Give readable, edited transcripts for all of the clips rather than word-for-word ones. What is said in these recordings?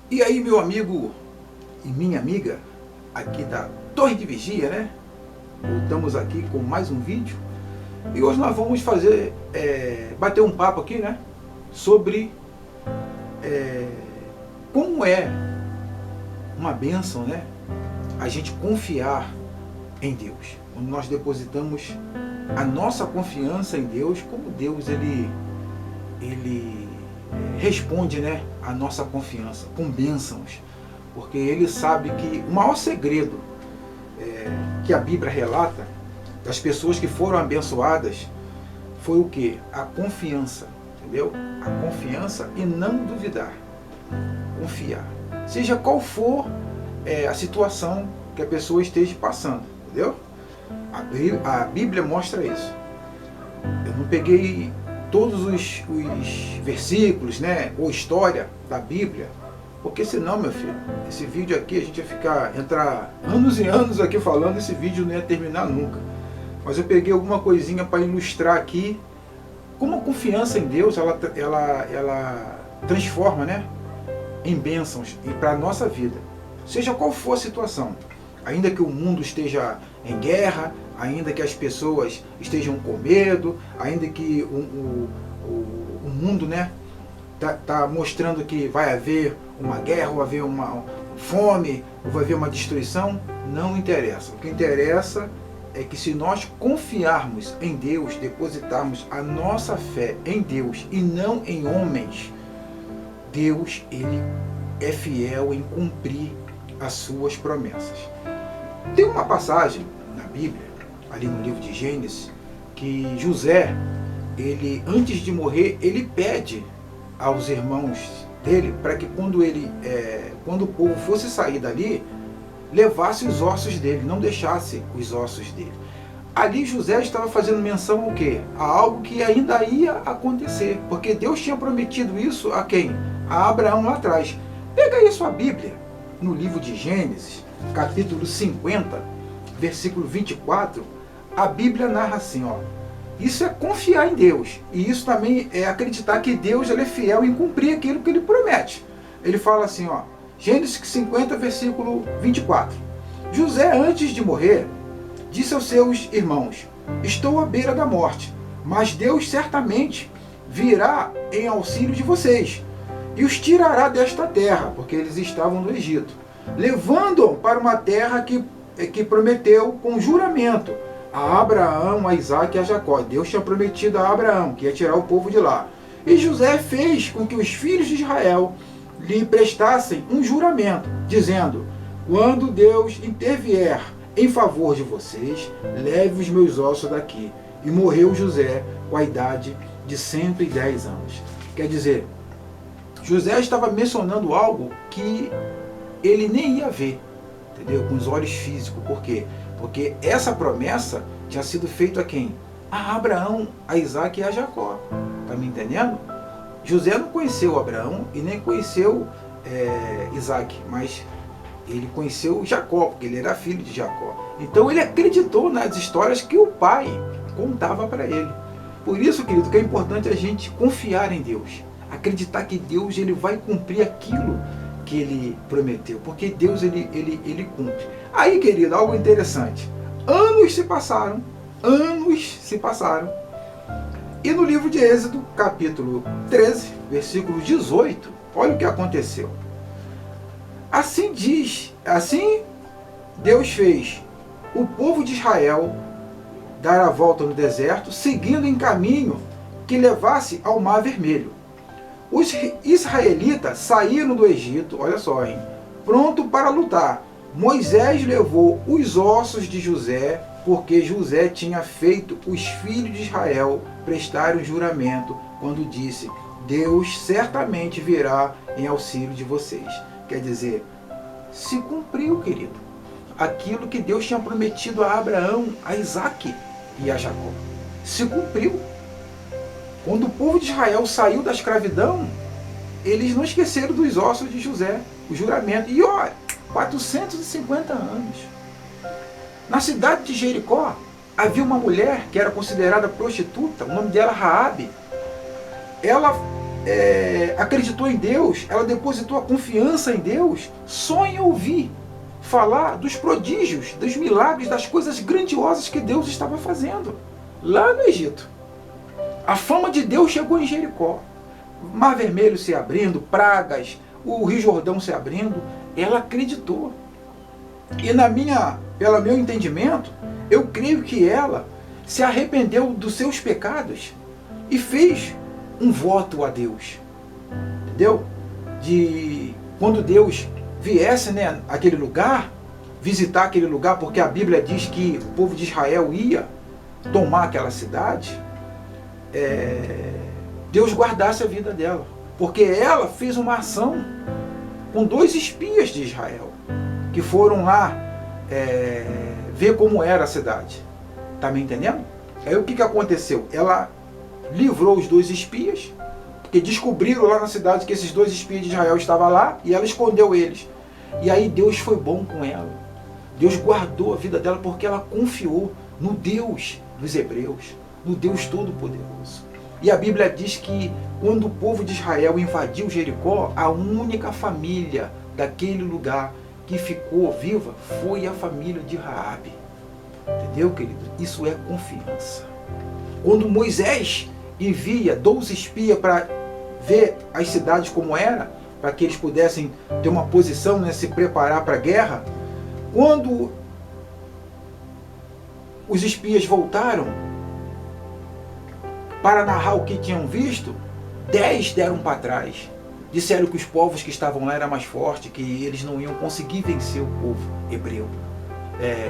E aí, meu amigo e minha amiga, aqui da Torre de Vigia, né? Voltamos aqui com mais um vídeo. E hoje nós vamos bater um papo aqui, né? Sobre como é uma bênção, né? A gente confiar em Deus. Quando nós depositamos a nossa confiança em Deus, como Deus ele responde, né, a nossa confiança com bênçãos, porque ele sabe que o maior segredo que a Bíblia relata das pessoas que foram abençoadas foi o que? A confiança, entendeu? A confiança e não duvidar, confiar, seja qual for a situação que a pessoa esteja passando, entendeu? A Bíblia mostra isso. Eu não peguei todos os versículos, né, ou história da Bíblia, porque senão, meu filho, esse vídeo aqui a gente ia entrar anos e anos aqui falando, esse vídeo não ia terminar nunca. Mas eu peguei alguma coisinha para ilustrar aqui como a confiança em Deus ela transforma, né, em bênçãos e para a nossa vida, seja qual for a situação, ainda que o mundo esteja em guerra, ainda que as pessoas estejam com medo, ainda que o mundo, né, tá mostrando que vai haver uma guerra, ou vai haver uma fome, ou vai haver uma destruição, não interessa. O que interessa é que se nós confiarmos em Deus, depositarmos a nossa fé em Deus e não em homens, Deus ele é fiel em cumprir as suas promessas. Tem uma passagem na Bíblia, ali no livro de Gênesis, que José, ele antes de morrer, ele pede aos irmãos dele para que quando o povo fosse sair dali, levasse os ossos dele, não deixasse os ossos dele. Ali José estava fazendo menção ao quê? A algo que ainda ia acontecer, porque Deus tinha prometido isso a quem? A Abraão lá atrás. Pega aí sua Bíblia, no livro de Gênesis, capítulo 50, versículo 24, a Bíblia narra assim, ó. Isso é confiar em Deus. E isso também é acreditar que Deus ele é fiel em cumprir aquilo que ele promete. Ele fala assim, ó, Gênesis 50, versículo 24. José, antes de morrer, disse aos seus irmãos, estou à beira da morte, mas Deus certamente virá em auxílio de vocês e os tirará desta terra, porque eles estavam no Egito, levando-o para uma terra que prometeu com juramento a Abraão, a Isaac e a Jacó. Deus tinha prometido a Abraão que ia tirar o povo de lá. E José fez com que os filhos de Israel lhe prestassem um juramento, dizendo, quando Deus intervier em favor de vocês, leve os meus ossos daqui. E morreu José com a idade de 110 anos. Quer dizer, José estava mencionando algo que ele nem ia ver, entendeu? Com os olhos físicos. Por quê? Porque essa promessa tinha sido feita a quem? A Abraão, a Isaac e a Jacó. Está me entendendo? José não conheceu Abraão e nem conheceu Isaac, mas ele conheceu Jacó, porque ele era filho de Jacó. Então ele acreditou nas histórias que o pai contava para ele. Por isso, querido, que é importante a gente confiar em Deus. Acreditar que Deus ele vai cumprir aquilo que ele prometeu, porque Deus ele cumpre. Aí, querido, algo interessante. Anos se passaram, e no livro de Êxodo, capítulo 13, versículo 18, olha o que aconteceu. Assim Deus fez o povo de Israel dar a volta no deserto, seguindo em caminho que levasse ao Mar Vermelho. Os israelitas saíram do Egito, olha só, hein, pronto para lutar. Moisés levou os ossos de José, porque José tinha feito os filhos de Israel prestarem o juramento, quando disse, Deus certamente virá em auxílio de vocês. Quer dizer, se cumpriu, querido, aquilo que Deus tinha prometido a Abraão, a Isaac e a Jacó. Se cumpriu. Quando o povo de Israel saiu da escravidão, eles não esqueceram dos ossos de José, o juramento. E olha, 450 anos. Na cidade de Jericó, havia uma mulher que era considerada prostituta, o nome dela Raabe. Ela acreditou em Deus, ela depositou a confiança em Deus só em ouvir falar dos prodígios, dos milagres, das coisas grandiosas que Deus estava fazendo lá no Egito. A fama de Deus chegou em Jericó. Mar Vermelho se abrindo, pragas, o Rio Jordão se abrindo. Ela acreditou. E pelo meu entendimento, eu creio que ela se arrependeu dos seus pecados e fez um voto a Deus. Entendeu? De quando Deus viesse, né, aquele lugar, visitar aquele lugar, porque a Bíblia diz que o povo de Israel ia tomar aquela cidade, Deus guardasse a vida dela. Porque ela fez uma ação com 2 espias de Israel, que foram lá ver como era a cidade. Tá me entendendo? Aí o que aconteceu? Ela livrou os 2 espias, porque descobriram lá na cidade que esses 2 espias de Israel estavam lá, e ela escondeu eles. E aí Deus foi bom com ela. Deus guardou a vida dela porque ela confiou no Deus dos Hebreus, no Deus Todo-Poderoso. E a Bíblia diz que quando o povo de Israel invadiu Jericó, a única família daquele lugar que ficou viva foi a família de Raabe. Entendeu, querido? Isso é confiança. Quando Moisés envia 12 espias para ver as cidades como era, para que eles pudessem ter uma posição, né, se preparar para a guerra, quando os espias voltaram para narrar o que tinham visto, 10 deram para trás. Disseram que os povos que estavam lá eram mais fortes, que eles não iam conseguir vencer o povo hebreu.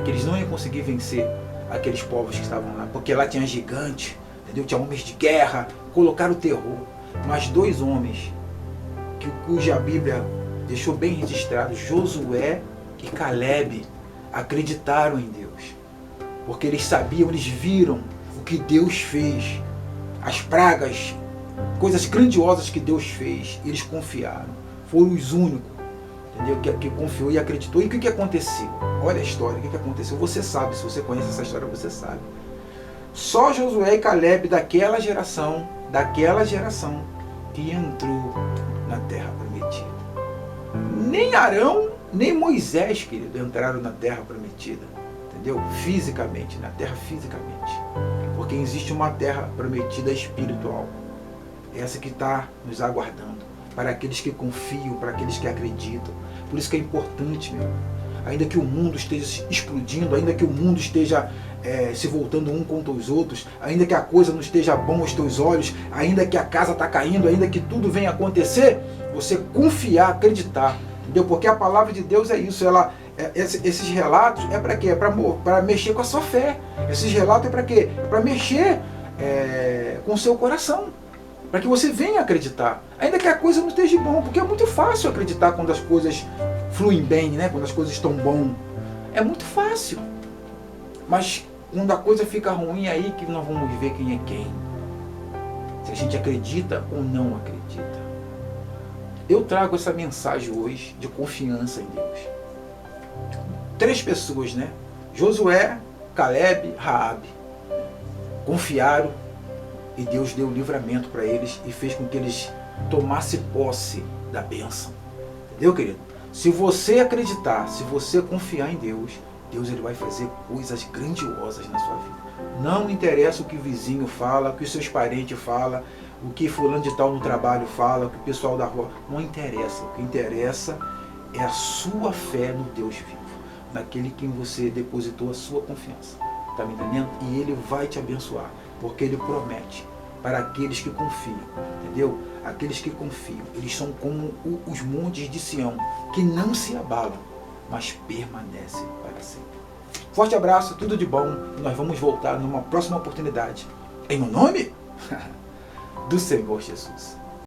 Que eles não iam conseguir vencer aqueles povos que estavam lá, porque lá tinha gigantes, entendeu? Tinha homens de guerra, colocaram o terror. Mas 2 homens, cuja Bíblia deixou bem registrado, Josué e Caleb, acreditaram em Deus. Porque eles sabiam, eles viram o que Deus fez, as pragas, coisas grandiosas que Deus fez, eles confiaram. Foram os únicos, entendeu? Que confiou e acreditou. E o que aconteceu? Olha a história, o que aconteceu? Você sabe, se você conhece essa história, você sabe. Só Josué e Caleb daquela geração, que entrou na terra prometida. Nem Arão, nem Moisés, querido, entraram na terra prometida. Entendeu? Fisicamente, na terra fisicamente. Porque existe uma terra prometida espiritual. Essa que está nos aguardando. Para aqueles que confiam, para aqueles que acreditam. Por isso que é importante, meu. Ainda que o mundo esteja explodindo, ainda que o mundo esteja se voltando um contra os outros, ainda que a coisa não esteja bom aos teus olhos, ainda que a casa está caindo, ainda que tudo venha acontecer, você confiar, acreditar. Entendeu? Porque a palavra de Deus é isso. Esses relatos é para quê? É para mexer com a sua fé. Esses relatos é para quê? É para mexer com o seu coração. Para que você venha acreditar. Ainda que a coisa não esteja bom. Porque é muito fácil acreditar quando as coisas fluem bem, né? Quando as coisas estão bom. É muito fácil. Mas quando a coisa fica ruim, é aí que nós vamos ver quem é quem. Se a gente acredita ou não acredita. Eu trago essa mensagem hoje de confiança em Deus. 3 pessoas, né? Josué, Caleb, Raabe. Confiaram e Deus deu livramento para eles e fez com que eles tomassem posse da bênção. Entendeu, querido? Se você acreditar, se você confiar em Deus, Deus ele vai fazer coisas grandiosas na sua vida. Não interessa o que o vizinho fala, o que os seus parentes falam, o que fulano de tal no trabalho fala, o que o pessoal da rua... Não interessa. O que interessa é a sua fé no Deus vivo. Naquele que você depositou a sua confiança. Está me entendendo? E ele vai te abençoar. Porque ele promete para aqueles que confiam. Entendeu? Aqueles que confiam. Eles são como os montes de Sião, que não se abalam, mas permanecem para sempre. Forte abraço, tudo de bom. Nós vamos voltar numa próxima oportunidade. Em o nome do Senhor Jesus.